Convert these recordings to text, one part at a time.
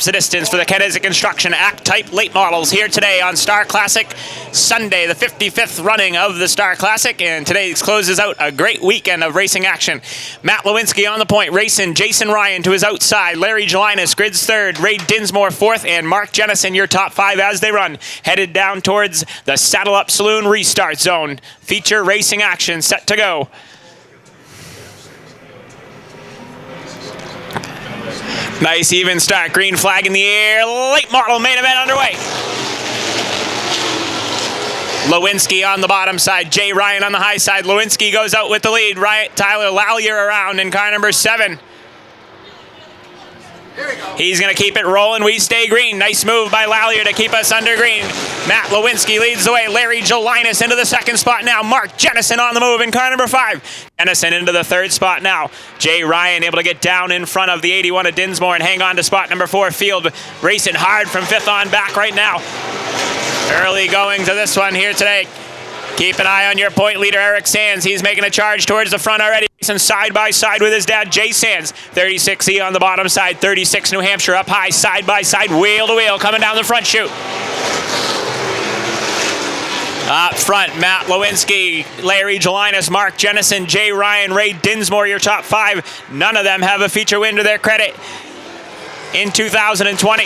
laps the distance for the Gelinas Construction Act-Type late models here today on Star Classic Sunday, the 55th running of the Star Classic, and today closes out a great weekend of racing action. Matt Lewinsky on the point, racing Jason Ryan to his outside, Larry Gelinas grids third, Ray Dinsmore fourth, and Mark Jennison your top five as they run, headed down towards the Saddle Up Saloon restart zone. Feature racing action set to go. Nice even start, green flag in the air, late model main event underway. Lewinsky on the bottom side, Jay Ryan on the high side. Lewinsky goes out with the lead, Tyler Lallier around in car number 7. He's going to keep it rolling. We stay green. Nice move by Lallier to keep us under green. Matt Lewinsky leads the way. Larry Gelinas into the second spot now. Mark Jennison on the move in car number 5. Jennison into the third spot now. Jay Ryan able to get down in front of the 81 of Dinsmore and hang on to spot number 4. Field racing hard from 5th on back right now. Early going to this one here today. Keep an eye on your point leader, Eric Sands. He's making a charge towards the front already. Racing side by side with his dad, Jay Sands. 36E on the bottom side. 36 New Hampshire up high, side by side, wheel to wheel, coming down the front chute. Up front, Matt Lewinsky, Larry Gelinas, Mark Jennison, Jay Ryan, Ray Dinsmore, your top 5. None of them have a feature win to their credit in 2020.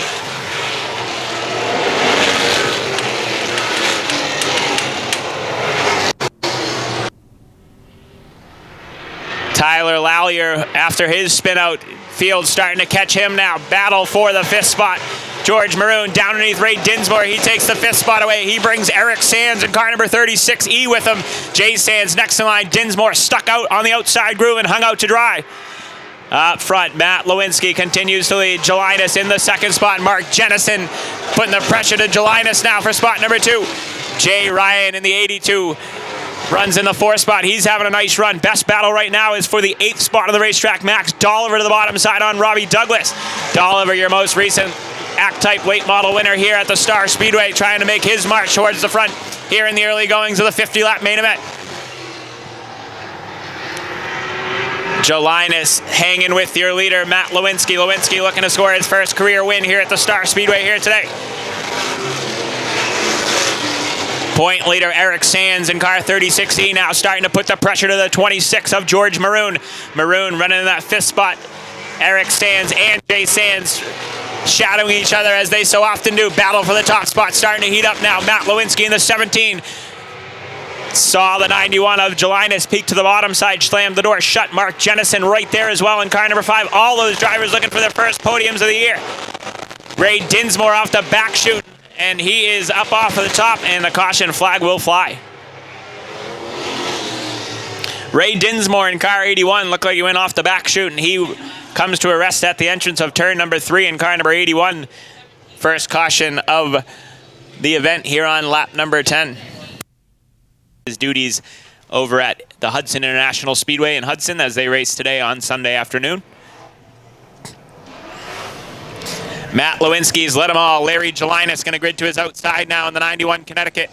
Tyler Lallier, after his spin out, field starting to catch him now. Battle for the 5th spot. George Maroon down underneath Ray Dinsmore. He takes the 5th spot away. He brings Eric Sands in car number 36E with him. Jay Sands next in line. Dinsmore stuck out on the outside groove and hung out to dry. Up front, Matt Lewinsky continues to lead. Gelinas in the second spot. Mark Jennison putting the pressure to Gelinas now for spot number 2. Jay Ryan in the 82. Runs in the 4th spot. He's having a nice run. Best battle right now is for the 8th spot on the racetrack. Max Dolliver to the bottom side on Robbie Douglas. Dolliver, your most recent Act-Type late model winner here at the Star Speedway, trying to make his march towards the front here in the early goings of the 50-lap main event. Gelinas hanging with your leader, Matt Lewinsky. Lewinsky looking to score his first career win here at the Star Speedway here today. Point leader Eric Sands in car 36E now starting to put the pressure to the 26 of George Maroon. Maroon running in that 5th spot. Eric Sands and Jay Sands shadowing each other as they so often do. Battle for the top spot starting to heat up now. Matt Lewinsky in the 17. Saw the 91 of Gelinas peek to the bottom side, slammed the door shut. Mark Jennison right there as well in car number 5. All those drivers looking for their first podiums of the year. Ray Dinsmore off the back chute. And he is up off of the top, and the caution flag will fly. Ray Dinsmore in car 81 looked like he went off the back chute, and he comes to a rest at the entrance of turn number 3 in car number 81. First caution of the event here on lap number 10. His duties over at the Hudson International Speedway in Hudson as they race today on Sunday afternoon. Matt Lewinsky's led them all. Larry Gelinas going to grid to his outside now in the 91 Connecticut.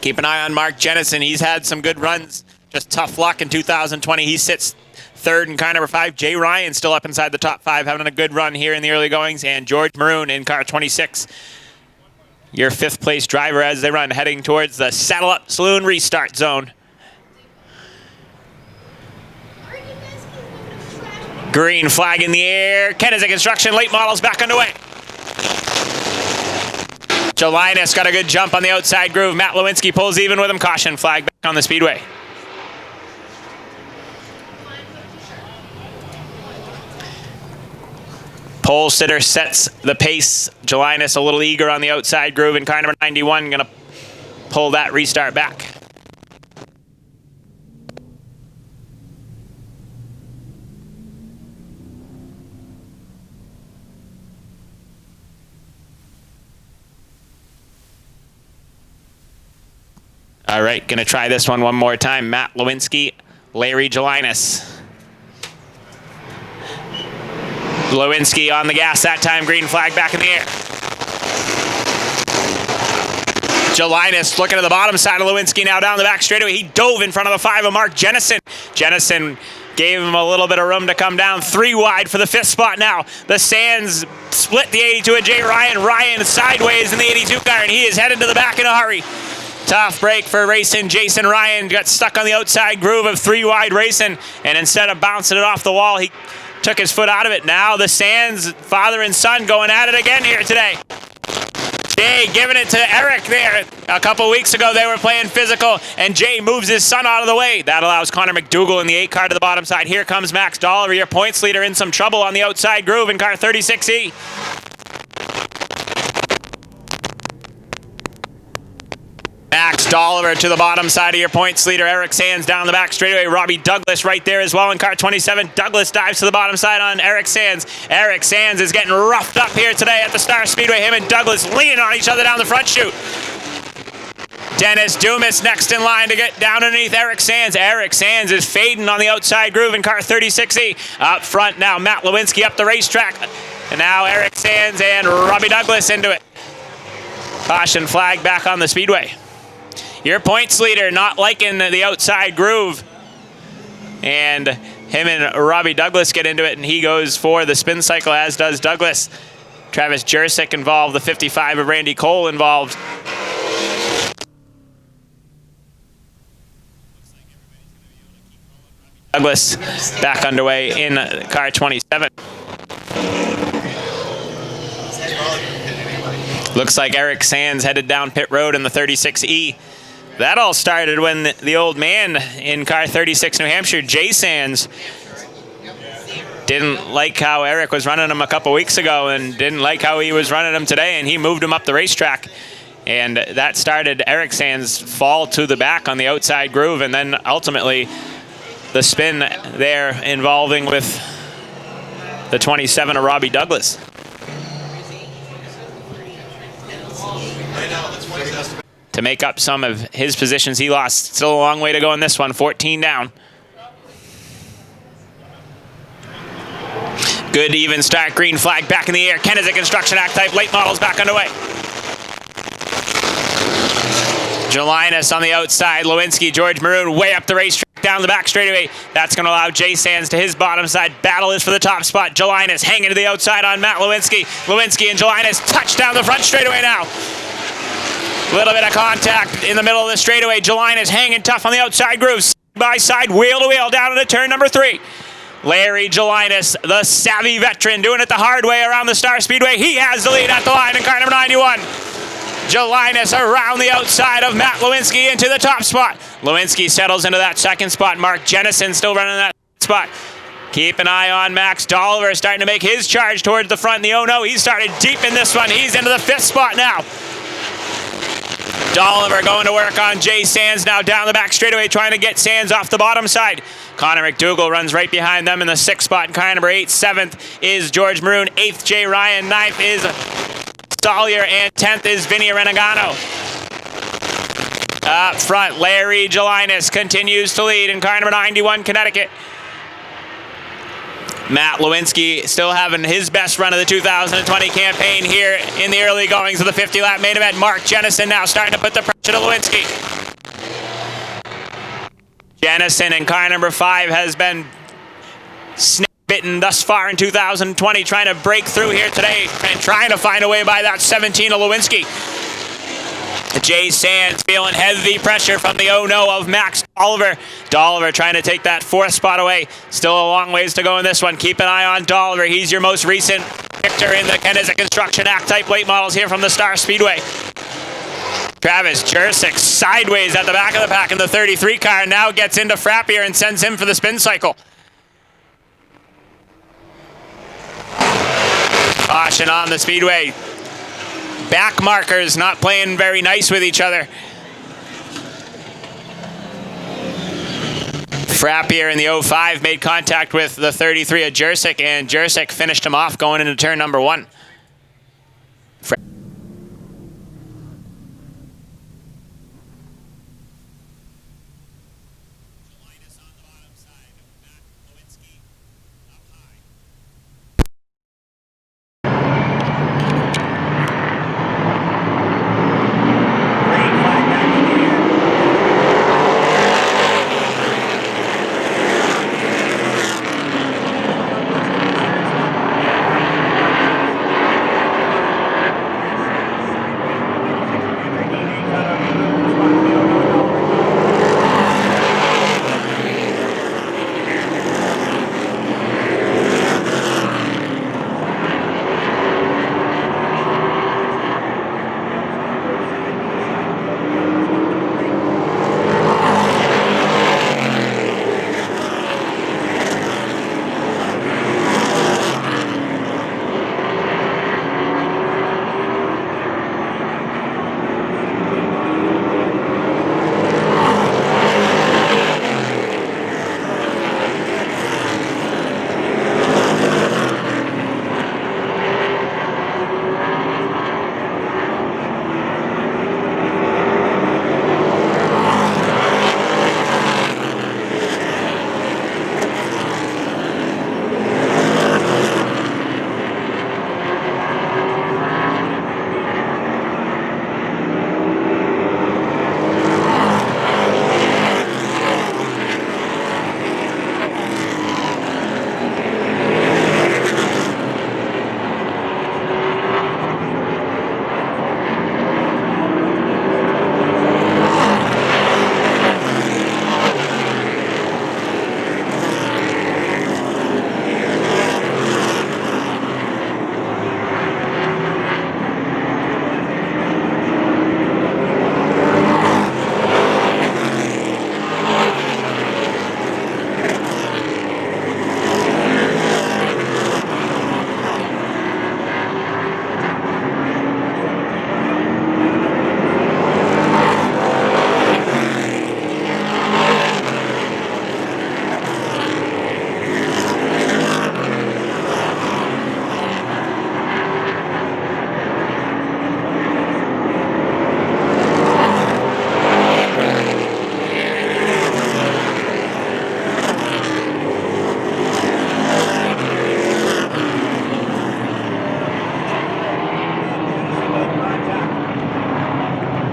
Keep an eye on Mark Jennison. He's had some good runs. Just tough luck in 2020. He sits 3rd in car number 5. Jay Ryan still up inside the top 5, having a good run here in the early goings. And George Maroon in car 26. Your 5th place driver as they run, heading towards the Saddle Up Saloon restart zone. Green flag in the air. Gelinas Construction late models back underway. Gelinas got a good jump on the outside groove. Matt Lewinsky pulls even with him. Caution flag back on the speedway. Pole sitter sets the pace. Gelinas a little eager on the outside groove in car number 91. Gonna pull that restart back. All right, gonna try this one more time. Matt Lewinsky, Larry Gelinas. Lewinsky on the gas that time, green flag back in the air. Gelinas looking at the bottom side of Lewinsky now down the back straightaway. He dove in front of the 5 of Mark Jennison. Jennison Gave him a little bit of room to come down. 3 wide for the 5th spot now. The Sands split the 82 of Jay Ryan. Ryan sideways in the 82 car, and he is headed to the back in a hurry. Tough break for racing Jason Ryan. Got stuck on the outside groove of 3 wide racing, and instead of bouncing it off the wall, he took his foot out of it. Now the Sands, father and son, going at it again here today. Jay giving it to Eric there. A couple weeks ago, they were playing physical, and Jay moves his son out of the way. That allows Connor McDougall in the 8 car to the bottom side. Here comes Max Dolliver, your points leader, in some trouble on the outside groove in car 36E. Max Dolliver to the bottom side of your points leader. Eric Sands down the back straightaway. Robbie Douglas right there as well in car 27. Douglas dives to the bottom side on Eric Sands. Eric Sands is getting roughed up here today at the Star Speedway. Him and Douglas leaning on each other down the front chute. Dennis Dumas next in line to get down underneath Eric Sands. Eric Sands is fading on the outside groove in car 36E. Up front now, Matt Lewinsky up the racetrack. And now Eric Sands and Robbie Douglas into it. Caution flag back on the Speedway. Your points leader not liking the outside groove. And him and Robbie Douglas get into it, and he goes for the spin cycle, as does Douglas. Travis Jersic involved, the 55 of Randy Cole involved. Douglas back underway in car 27. Looks like Eric Sands headed down pit road in the 36E. That all started when the old man in car 36 New Hampshire, Jay Sands, didn't like how Eric was running him a couple weeks ago and didn't like how he was running him today, and he moved him up the racetrack. And that started Eric Sands' fall to the back on the outside groove, and then ultimately the spin there involving with the 27 of Robbie Douglas. To make up some of his positions he lost. Still a long way to go in this one. 14 down. Good even start. Green flag back in the air. Ken is a construction act type. Late models back underway. Gelinas on the outside. Lewinsky, George Maroon way up the racetrack down the back straightaway. That's going to allow Jay Sands to his bottom side. Battle is for the top spot. Gelinas hanging to the outside on Matt Lewinsky. Lewinsky and Gelinas touch down the front straightaway now. Little bit of contact in the middle of the straightaway. Gelinas hanging tough on the outside groove. Side by side, wheel to wheel down into turn number 3. Larry Gelinas, the savvy veteran, doing it the hard way around the Star Speedway. He has the lead at the line in car number 91. Gelinas around the outside of Matt Lewinsky into the top spot. Lewinsky settles into that second spot. Mark Jennison still running that spot. Keep an eye on Max Dolliver starting to make his charge towards the front. The oh no, he started deep in this one. He's into the 5th spot now. Dolliver going to work on Jay Sands now down the back straightaway, trying to get Sands off the bottom side. Connor McDougall runs right behind them in the 6th spot in car number 8. 7th is George Maroon. 8th, Jay Ryan. 9th is Stollier, and 10th is Vinny Renegano. Up front, Larry Gelinas continues to lead in car number 91, Connecticut. Matt Lewinsky still having his best run of the 2020 campaign here in the early goings of the 50-lap main event. Mark Jennison now starting to put the pressure to Lewinsky. Jennison in car number 5 has been snap-bitten thus far in 2020, trying to break through here today and trying to find a way by that 17 of Lewinsky. Jay Sands feeling heavy pressure from the oh no of Max Dolliver. Dolliver trying to take that 4th spot away. Still a long ways to go in this one. Keep an eye on Dolliver. He's your most recent victor in the Ken is a Construction Act type late models here from the Star Speedway. Travis Jersic sideways at the back of the pack in the 33 car. Now gets into Frappier and sends him for the spin cycle. Caution on the Speedway. Back markers not playing very nice with each other. Frappier in the 05 made contact with the 33 of Jersic, and Jersic finished him off going into turn number 1.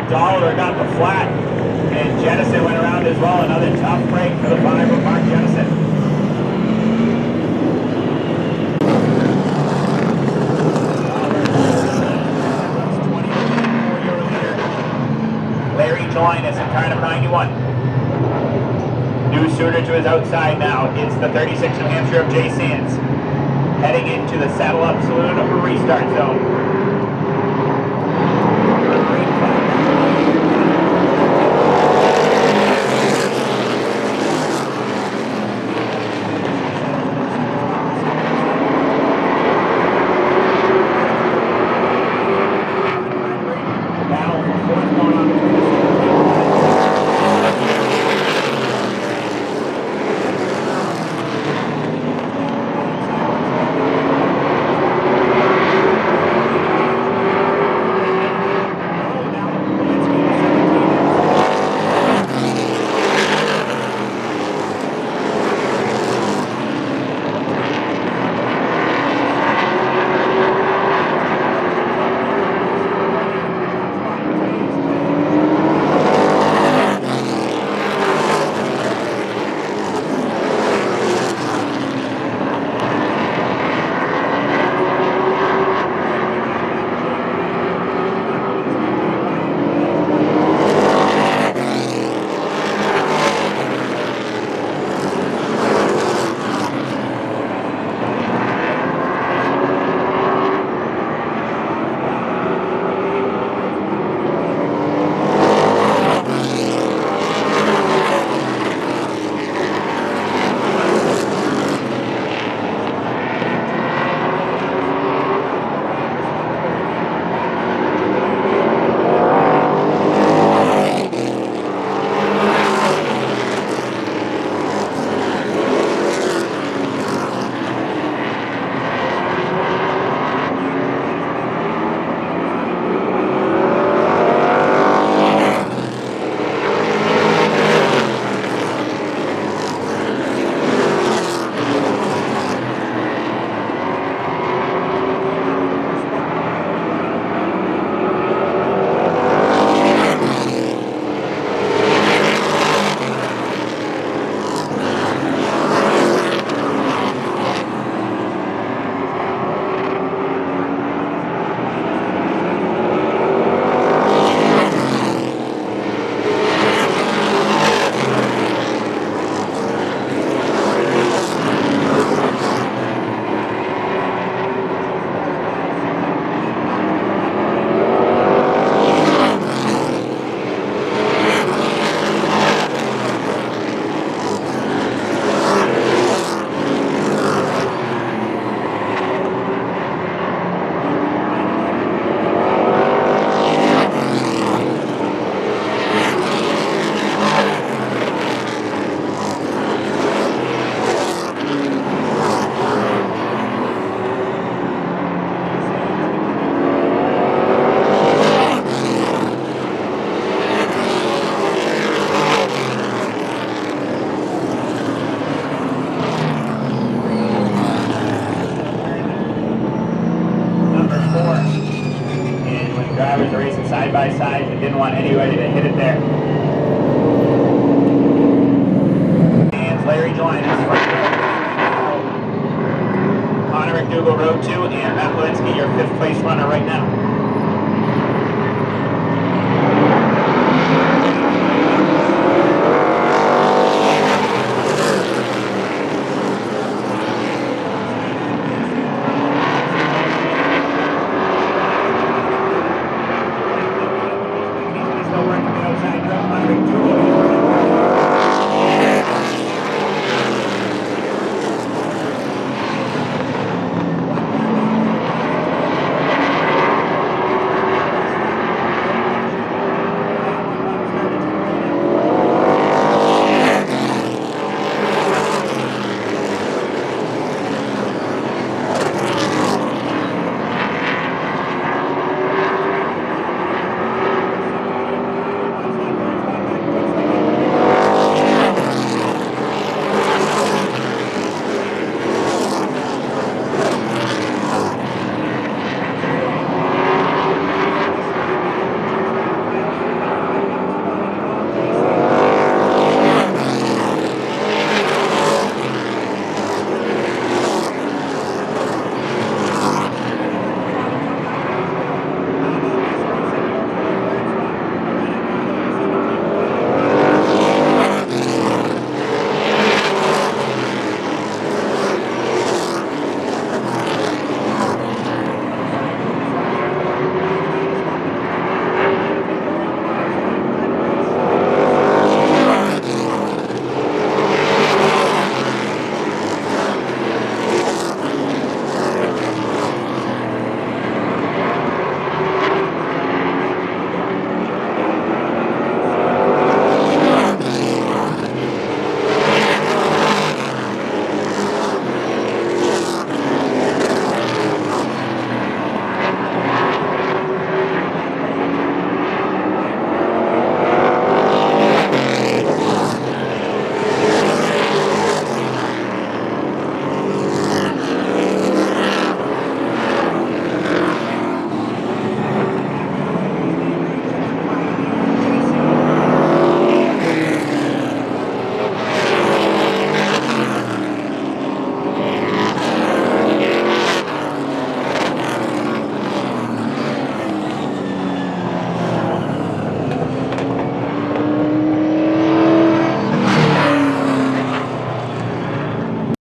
Dollar got the flat, and Jennison went around as well. Another tough break for the 5 of Mark Jennison. Larry Gelinas in car number 91. New Sooner to his outside now. It's the 36 New Hampshire of Jay Sands. Heading into the Saddle Up Saloon restart zone. Drivers are racing side by side and didn't want anybody to hit it there. And Larry Gelinas. Connor McDougall, row 2, and Matt Lewinsky, your 5th place runner right now.